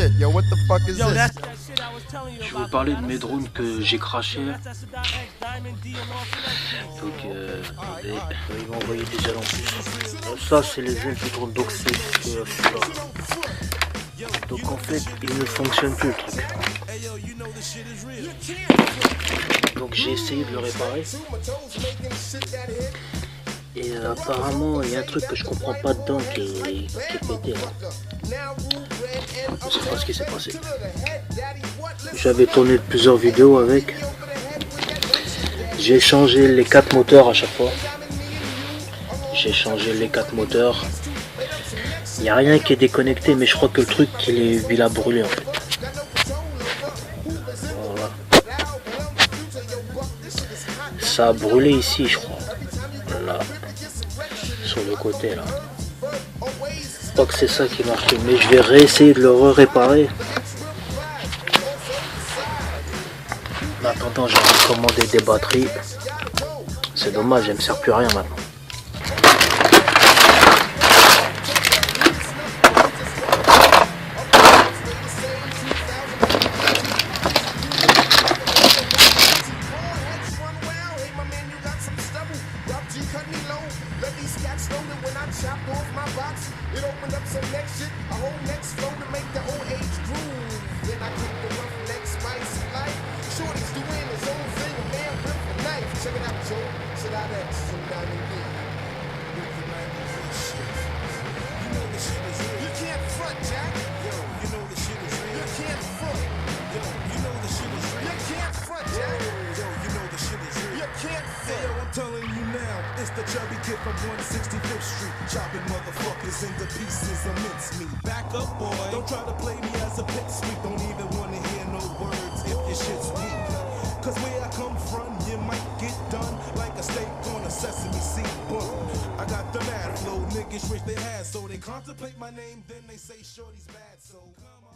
shit, yo, what the fuck is this? Je vais vous parler de mes drones que j'ai crashés. Donc, attendez, il m'a envoyé des ailes en plus. Ça, c'est les ailes du drone, donc c'est celui-là. Donc en fait, il ne fonctionne plus le truc. Donc j'ai essayé de le réparer. Et apparemment, il y a un truc que je comprends pas dedans qui est pété là. Je sais pas ce qui s'est passé. J'avais tourné plusieurs vidéos avec. J'ai changé les 4 moteurs à chaque fois. J'ai changé les 4 moteurs. Il n'y a rien qui est déconnecté, mais je crois que le truc il a brûlé en fait. Voilà. Ça a brûlé ici, je crois. Là. Sur le côté là. Je crois que c'est ça qui marchait, mais je vais réessayer de le réparer. En attendant, j'ai commandé des batteries. C'est dommage, elle me sert plus à rien maintenant. Telling you now, it's the chubby kid from 165th Street, chopping motherfuckers into pieces of mincemeat. Back up, boy, don't try to play me as a pit sweep. Don't even wanna hear no words if your shit's weak. Cause where I come from, you might get done like a steak on a sesame seed bun. I got the mad flow, niggas wish they had, so they contemplate my name, then they say shorty's bad, so come on.